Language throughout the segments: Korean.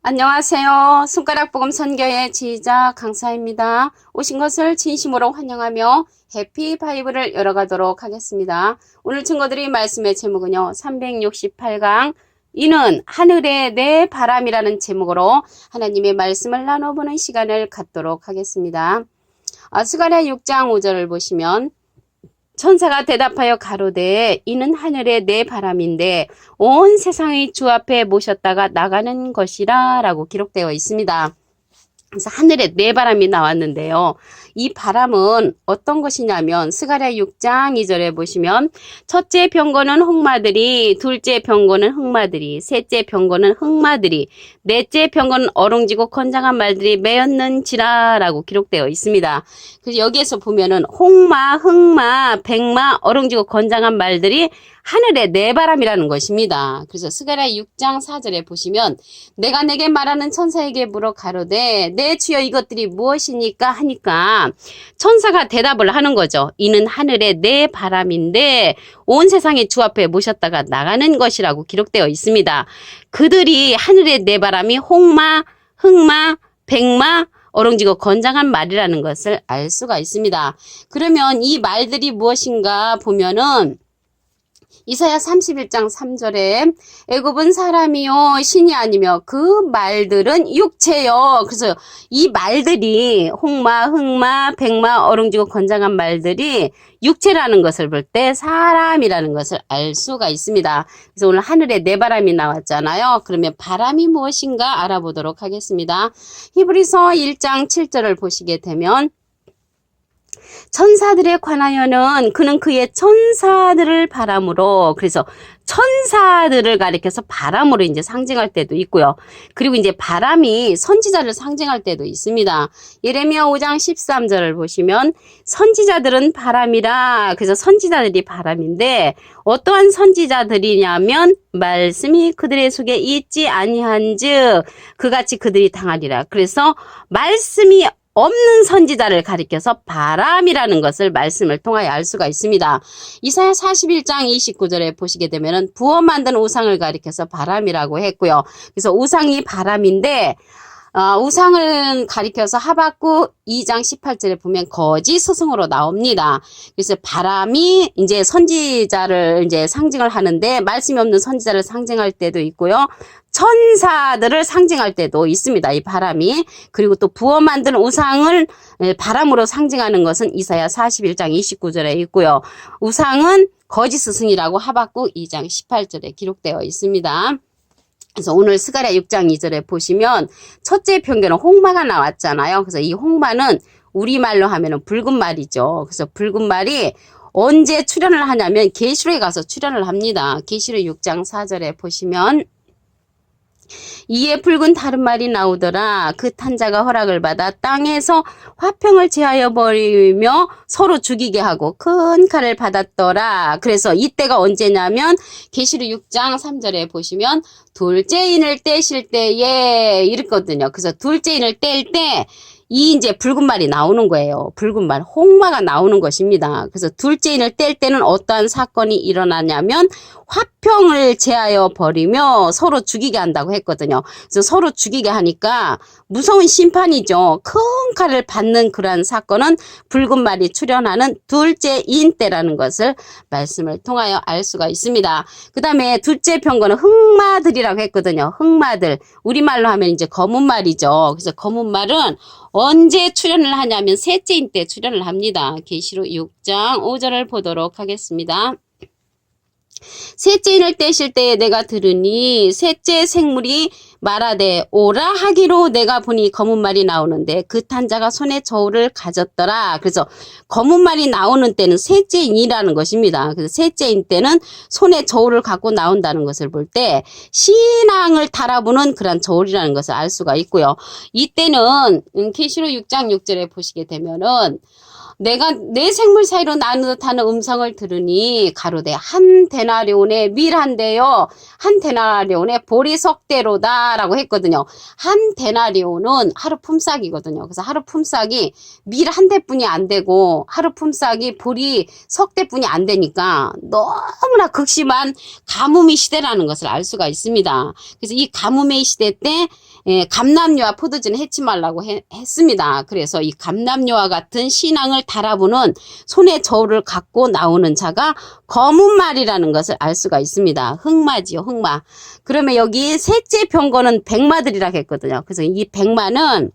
안녕하세요. 손가락복음 선교의 지휘자 강사입니다. 오신 것을 진심으로 환영하며 해피 바이블을 열어가도록 하겠습니다. 오늘 증거드릴 말씀의 제목은요. 368강 이는 하늘의 내 바람이라는 제목으로 하나님의 말씀을 나눠보는 시간을 갖도록 하겠습니다. 스가랴 6장 5절을 보시면 천사가 대답하여 가로되 이는 하늘의 내 바람인데 온 세상의 주 앞에 모셨다가 나가는 것이라 라고 기록되어 있습니다. 그래서 하늘에 내 바람이 나왔는데요. 이 바람은 어떤 것이냐면 스가랴 6장 2절에 보시면 첫째 병거는 홍마들이, 둘째 병거는 흑마들이, 셋째 병거는 흑마들이, 넷째 병거는 어롱지고 건장한 말들이 메었는지라 라고 기록되어 있습니다. 그래서 여기에서 보면은 홍마, 흑마, 백마, 어롱지고 건장한 말들이 하늘의 내 바람이라는 것입니다. 그래서 스가랴 6장 4절에 보시면 내가 내게 말하는 천사에게 물어 가로되 내 주여 이것들이 무엇이니까 하니까 천사가 대답을 하는 거죠. 이는 하늘의 내 바람인데 온 세상의 주 앞에 모셨다가 나가는 것이라고 기록되어 있습니다. 그들이 하늘의 내 바람이 홍마, 흑마, 백마, 어롱지고 건장한 말이라는 것을 알 수가 있습니다. 그러면 이 말들이 무엇인가 보면은 이사야 31장 3절에 애굽은 사람이요 신이 아니며 그 말들은 육체요. 그래서 이 말들이 홍마, 흑마, 백마, 어롱지고 건장한 말들이 육체라는 것을 볼 때 사람이라는 것을 알 수가 있습니다. 그래서 오늘 하늘에 내 바람이 나왔잖아요. 그러면 바람이 무엇인가 알아보도록 하겠습니다. 히브리서 1장 7절을 보시게 되면 천사들에 관하여는 그는 그의 천사들을 바람으로, 그래서 천사들을 가리켜서 바람으로 이제 상징할 때도 있고요. 그리고 이제 바람이 선지자를 상징할 때도 있습니다. 예레미야 5장 13절을 보시면 선지자들은 바람이라, 그래서 선지자들이 바람인데 어떠한 선지자들이냐면 말씀이 그들의 속에 있지 아니한즉 그같이 그들이 당하리라. 그래서 말씀이 없는 선지자를 가리켜서 바람이라는 것을 말씀을 통하여 알 수가 있습니다. 이사야 41장 29절에 보시게 되면은 부어 만든 우상을 가리켜서 바람이라고 했고요. 그래서 우상이 바람인데 우상을 가리켜서 하박국 2장 18절에 보면 거짓 스승으로 나옵니다. 그래서 바람이 이제 선지자를 이제 상징을 하는데 말씀이 없는 선지자를 상징할 때도 있고요. 천사들을 상징할 때도 있습니다. 이 바람이. 그리고 또 부어 만든 우상을 바람으로 상징하는 것은 이사야 41장 29절에 있고요. 우상은 거짓 스승이라고 하박국 2장 18절에 기록되어 있습니다. 그래서 오늘 스가랴 6장 2절에 보시면 첫째 편견은 홍마가 나왔잖아요. 그래서 이 홍마는 우리말로 하면은 붉은 말이죠. 그래서 붉은 말이 언제 출현을 하냐면 계시록에 가서 출현을 합니다. 계시록 6장 4절에 보시면 이에 붉은 다른 말이 나오더라. 그 탄자가 허락을 받아 땅에서 화평을 제하여 버리며 서로 죽이게 하고 큰 칼을 받았더라. 그래서 이때가 언제냐면 계시록 6장 3절에 보시면 둘째 인을 떼실 때에 이랬거든요. 그래서 둘째 인을 뗄 때 이 이제 붉은 말이 나오는 거예요. 붉은 말, 홍마가 나오는 것입니다. 그래서 둘째 인을 뗄 때는 어떠한 사건이 일어나냐면 화평을 제하여 버리며 서로 죽이게 한다고 했거든요. 그래서 서로 죽이게 하니까 무서운 심판이죠. 큰 칼을 받는 그러한 사건은 붉은 말이 출현하는 둘째 인 때라는 것을 말씀을 통하여 알 수가 있습니다. 그 다음에 둘째 병거는 흑마들이라고 했거든요. 흑마들. 우리말로 하면 이제 검은 말이죠. 그래서 검은 말은 언제 출현을 하냐면 셋째인 때 출현을 합니다. 계시록 6장 5절을 보도록 하겠습니다. 셋째 인을 떼실 때에 내가 들으니 셋째 생물이 말하되 오라 하기로 내가 보니 검은 말이 나오는데 그 탄자가 손에 저울을 가졌더라. 그래서 검은 말이 나오는 때는 셋째 인이라는 것입니다. 그래서 셋째 인 때는 손에 저울을 갖고 나온다는 것을 볼 때 신앙을 달아보는 그런 저울이라는 것을 알 수가 있고요. 이때는 계시록 6장 6절에 보시게 되면은 내가 네 생물 사이로 나누듯하는 음성을 들으니 가로되 한 데나리온의 밀한데요 한 데나리온의 보리석대로다 라고 했거든요. 한 데나리온은 하루 품삯이거든요. 그래서 하루 품삯이 밀 한 대뿐이 안 되고 하루 품삯이 보리석대뿐이 안 되니까 너무나 극심한 가뭄의 시대라는 것을 알 수가 있습니다. 그래서 이 가뭄의 시대 때 감람류와 포도주는 해치 말라고 했습니다. 그래서 이 감람류와 같은 신앙을 달아보는 손에 저울을 갖고 나오는 자가 검은 말이라는 것을 알 수가 있습니다. 흑마지요, 흑마. 그러면 여기 셋째 병거는 백마들이라고 했거든요. 그래서 이 백마는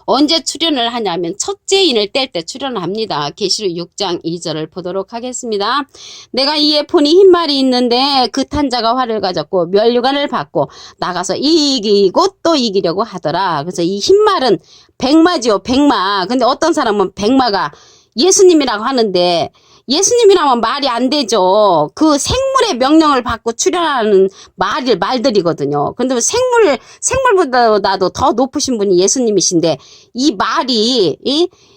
언제 출현을 하냐면 첫째 인을 뗄 때 출현을 합니다. 계시록 6장 2절을 보도록 하겠습니다. 내가 이에 보니 흰말이 있는데 그 탄자가 활을 가졌고 면류관을 받고 나가서 이기고 또 이기려고 하더라. 그래서 이 흰말은 백마지요, 백마. 근데 어떤 사람은 백마가 예수님이라고 하는데 예수님이라면 말이 안 되죠. 그 생물의 명령을 받고 출현하는 말들이거든요. 근데 생물보다도 더 높으신 분이 예수님이신데 이 말이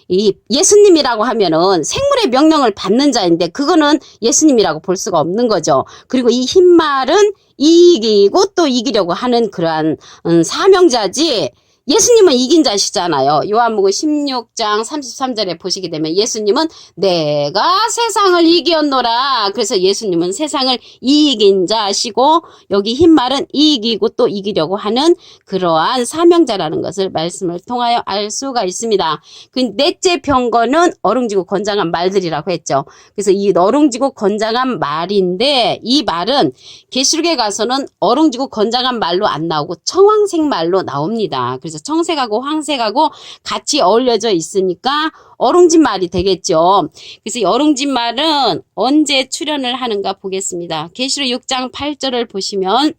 이 예수님이라고 하면은 생물의 명령을 받는 자인데 그거는 예수님이라고 볼 수가 없는 거죠. 그리고 이 흰말은 이기고 또 이기려고 하는 그러한 사명자지 예수님은 이긴 자시잖아요. 요한복음 16장 33절에 보시게 되면 예수님은 내가 세상을 이기었노라. 그래서 예수님은 세상을 이긴 자시고 여기 흰말은 이기고 또 이기려고 하는 그러한 사명자라는 것을 말씀을 통하여 알 수가 있습니다. 그 넷째 병거는 어룽지고 건장한 말들이라고 했죠. 그래서 이 어룽지고 건장한 말인데 이 말은 계시록에 가서는 어룽지고 건장한 말로 안 나오고 청황색 말로 나옵니다. 그래서 청색하고 황색하고 같이 어울려져 있으니까 어룽진 말이 되겠죠. 그래서 이 어룽진 말은 언제 출현을 하는가 보겠습니다. 계시록 6장 8절을 보시면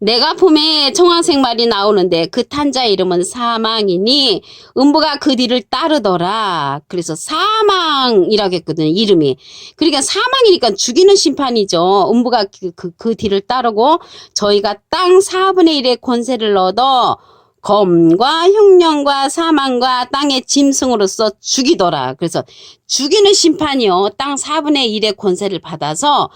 내가 봄에 청황색 말이 나오는데 그 탄자 이름은 사망이니 음부가 그 뒤를 따르더라. 그래서 사망이라고 했거든요. 이름이. 그러니까 사망이니까 죽이는 심판이죠. 음부가 그 뒤를 따르고 저희가 땅 4분의 1의 권세를 얻어 검과 흉년과 사망과 땅의 짐승으로서 죽이더라. 그래서 죽이는 심판이요. 땅 4분의 1의 권세를 받아서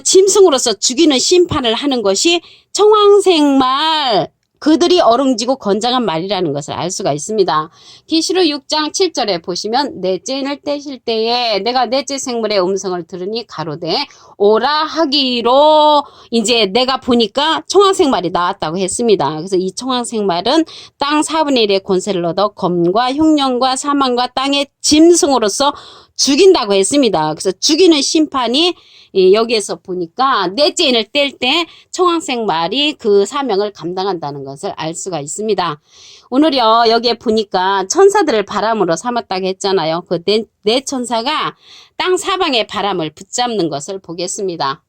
짐승으로서 죽이는 심판을 하는 것이 청황색 말 그들이 어룽지고 건장한 말이라는 것을 알 수가 있습니다. 계시록 6장 7절에 보시면 넷째 인을 떼실 때에 내가 넷째 생물의 음성을 들으니 가로되 오라 하기로 이제 내가 보니까 청황색 말이 나왔다고 했습니다. 그래서 이 청황색 말은 땅 4분의 1의 권세를 얻어 검과 흉년과 사망과 땅의 짐승으로서 죽인다고 했습니다. 그래서 죽이는 심판이 여기에서 보니까 넷째 인을 뗄 때 청황색 말이 그 사명을 감당한다는 것을 알 수가 있습니다. 오늘요 여기에 보니까 천사들을 바람으로 삼았다고 했잖아요. 그 네 천사가 땅 사방의 바람을 붙잡는 것을 보겠습니다.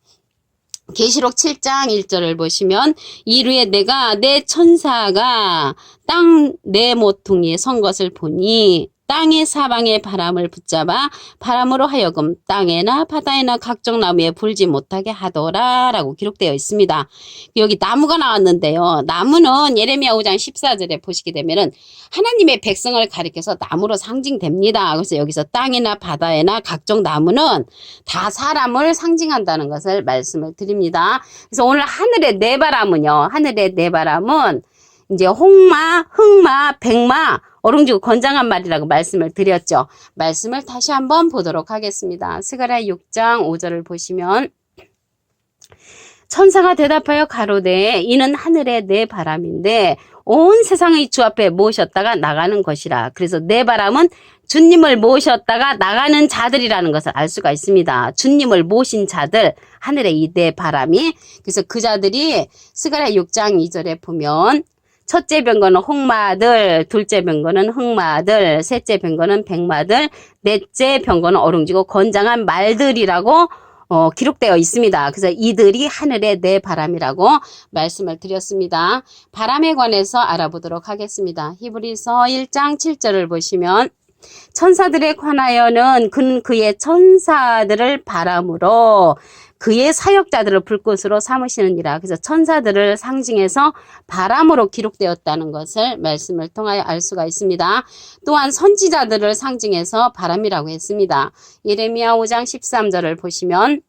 계시록 7장 1절을 보시면 이루에 내가 내 천사가 땅 네 모퉁이에 선 것을 보니 땅의 사방의 바람을 붙잡아 바람으로 하여금 땅에나 바다에나 각종 나무에 불지 못하게 하더라 라고 기록되어 있습니다. 여기 나무가 나왔는데요. 나무는 예레미야 5장 14절에 보시게 되면은 하나님의 백성을 가리켜서 나무로 상징됩니다. 그래서 여기서 땅이나 바다에나 각종 나무는 다 사람을 상징한다는 것을 말씀을 드립니다. 그래서 오늘 하늘의 네 바람은요. 하늘의 네 바람은 이제 홍마, 흑마, 백마, 어룽지고 건장한 말이라고 말씀을 드렸죠. 말씀을 다시 한번 보도록 하겠습니다. 스가랴 6장 5절을 보시면 천사가 대답하여 가로되 이는 하늘의 네 바람인데 온 세상의 주 앞에 모셨다가 나가는 것이라. 그래서 네 바람은 주님을 모셨다가 나가는 자들이라는 것을 알 수가 있습니다. 주님을 모신 자들, 하늘의 이 네 바람이. 그래서 그 자들이 스가랴 6장 2절에 보면 첫째 병거는 홍마들, 둘째 병거는 흑마들, 셋째 병거는 백마들, 넷째 병거는 어룽지고 건장한 말들이라고 기록되어 있습니다. 그래서 이들이 하늘의 네 바람이라고 말씀을 드렸습니다. 바람에 관해서 알아보도록 하겠습니다. 히브리서 1장 7절을 보시면 천사들에 관하여는 그는 그의 천사들을 바람으로 그의 사역자들을 불꽃으로 삼으시느니라. 그래서 천사들을 상징해서 바람으로 기록되었다는 것을 말씀을 통하여 알 수가 있습니다. 또한 선지자들을 상징해서 바람이라고 했습니다. 예레미야 5장 13절을 보시면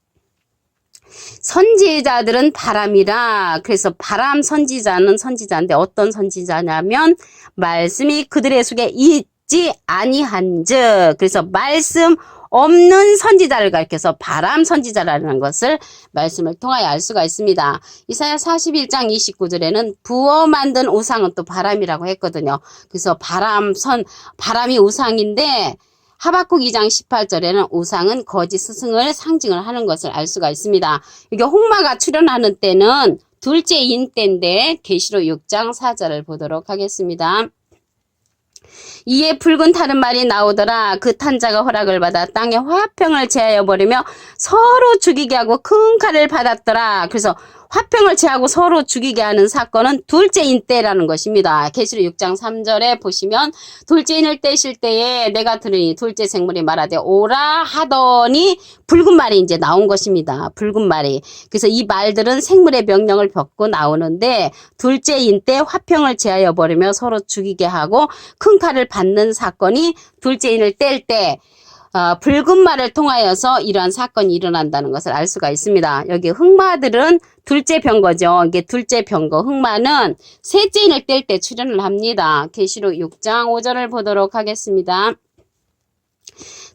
선지자들은 바람이라. 그래서 바람 선지자는 선지자인데 어떤 선지자냐면 말씀이 그들의 속에 있지 아니한즉, 그래서 말씀 없는 선지자를 가리켜서 바람 선지자라는 것을 말씀을 통하여 알 수가 있습니다. 이사야 41장 29절에는 부어 만든 우상은 또 바람이라고 했거든요. 그래서 바람이 우상인데 하박국 2장 18절에는 우상은 거짓 스승을 상징을 하는 것을 알 수가 있습니다. 이게 홍마가 출현하는 때는 둘째 인 때인데 계시록 6장 4절을 보도록 하겠습니다. 이에 붉은 타는 말이 나오더라. 그 탄자가 허락을 받아 땅의 화평을 제하여 버리며 서로 죽이게 하고 큰 칼을 받았더라. 그래서 화평을 제하고 서로 죽이게 하는 사건은 둘째인 때라는 것입니다. 계시록 6장 3절에 보시면 둘째인을 떼실 때에 내가 들으니 둘째 생물이 말하되 오라 하더니 붉은 말이 이제 나온 것입니다. 붉은 말이. 그래서 이 말들은 생물의 명령을 받고 나오는데 둘째인 때 화평을 제하여 버리며 서로 죽이게 하고 큰 칼을 받는 사건이 둘째인을 뗄 때 붉은 말을 통하여서 이러한 사건이 일어난다는 것을 알 수가 있습니다. 여기 흑마들은 둘째 병거죠. 이게 둘째 병거. 흑마는 셋째인을 뗄 때 출현을 합니다. 계시록 6장 5절을 보도록 하겠습니다.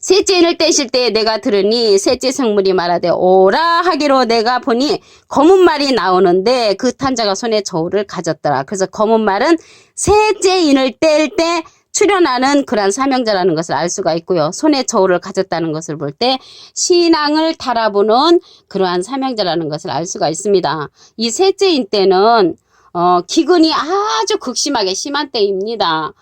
셋째인을 떼실 때에 내가 들으니 셋째 생물이 말하되 오라 하기로 내가 보니 검은 말이 나오는데 그 탄자가 손에 저울을 가졌더라. 그래서 검은 말은 셋째인을 뗄 때 출현하는 그러한 사명자라는 것을 알 수가 있고요. 손에 저울을 가졌다는 것을 볼 때 신앙을 달아보는 그러한 사명자라는 것을 알 수가 있습니다. 이 셋째인 때는 기근이 아주 극심하게 심한 때입니다.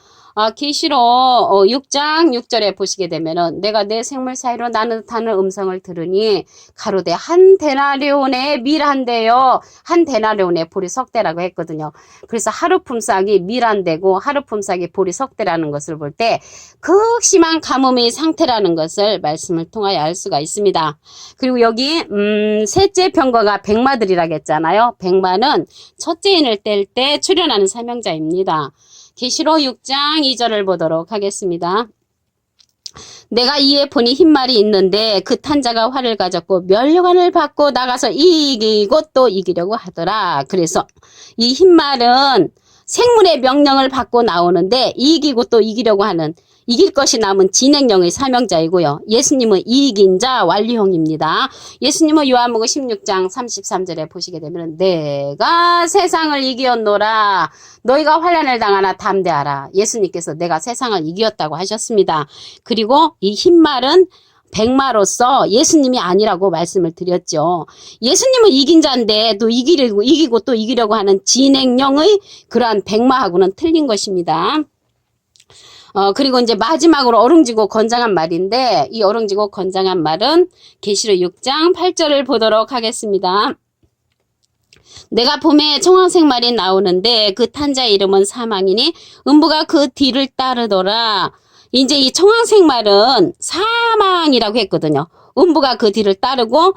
계시록 6장 6절에 보시게 되면은 내가 내 생물 사이로 나는 듯하는 음성을 들으니 가로되 한 데나리온의 밀 한 대요 한 데나리온의 보리 석 대라고 했거든요. 그래서 하루 품삯이 밀 한 대고 하루 품삯이 보리 석 대라는 것을 볼 때 극심한 가뭄의 상태라는 것을 말씀을 통하여 알 수가 있습니다. 그리고 여기 셋째 병거가 백마들이라고 했잖아요. 백마는 첫째인을 뗄 때 출현하는 사명자입니다. 계시록 6장 2절을 보도록 하겠습니다. 내가 이에 보니 흰말이 있는데 그 탄자가 활을 가졌고 면류관을 받고 나가서 이기고 또 이기려고 하더라. 그래서 이 흰말은 생물의 명령을 받고 나오는데 이기고 또 이기려고 하는 이길 것이 남은 진행령의 사명자이고요. 예수님은 이긴 자 완료형입니다. 예수님은 요한복음 16장 33절에 보시게 되면 내가 세상을 이기었노라. 너희가 환난을 당하나 담대하라. 예수님께서 내가 세상을 이기었다고 하셨습니다. 그리고 이 흰말은 백마로서 예수님이 아니라고 말씀을 드렸죠. 예수님은 이긴 자인데 또 이기고 또 이기려고 하는 진행령의 그러한 백마하고는 틀린 것입니다. 그리고 이제 마지막으로 어릉지고 건장한 말인데 이 어릉지고 건장한 말은 계시록 6장 8절을 보도록 하겠습니다. 내가 봄에 청황색 말이 나오는데 그 탄자의 이름은 사망이니 음부가 그 뒤를 따르더라. 이제 이 청황색 말은 사망이라고 했거든요. 음부가 그 뒤를 따르고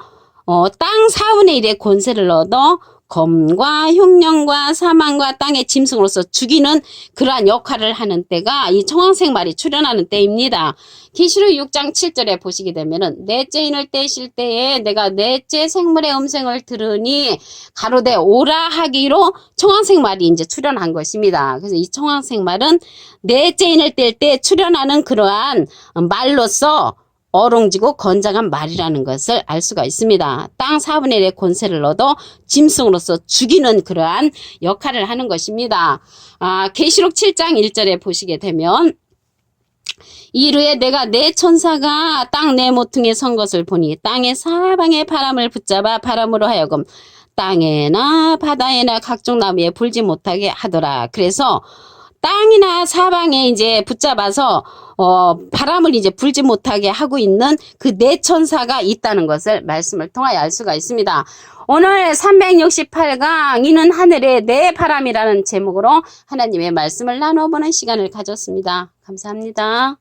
땅 4분의 1의 권세를 얻어 검과 흉령과 사망과 땅의 짐승으로서 죽이는 그러한 역할을 하는 때가 이 청황색 말이 출현하는 때입니다. 계시록 6장 7절에 보시게 되면은 넷째 인을 떼실 때에 내가 넷째 생물의 음성을 들으니 가로되 오라 하기로 청황색 말이 이제 출현한 것입니다. 그래서 이 청황색 말은 넷째 인을 뗄 때 출현하는 그러한 말로서 어롱지고 건장한 말이라는 것을 알 수가 있습니다. 땅 4분의 1의 권세를 얻어 짐승으로서 죽이는 그러한 역할을 하는 것입니다. 계시록 7장 1절에 보시게 되면 이르에 내가 내 천사가 땅 내 모퉁이에 선 것을 보니 땅의 사방의 바람을 붙잡아 바람으로 하여금 땅에나 바다에나 각종 나무에 불지 못하게 하더라. 그래서 땅이나 사방에 이제 붙잡아서 바람을 이제 불지 못하게 하고 있는 그 네 천사가 있다는 것을 말씀을 통하여 알 수가 있습니다. 오늘 368강 이는 하늘의 네 바람이라는 제목으로 하나님의 말씀을 나눠보는 시간을 가졌습니다. 감사합니다.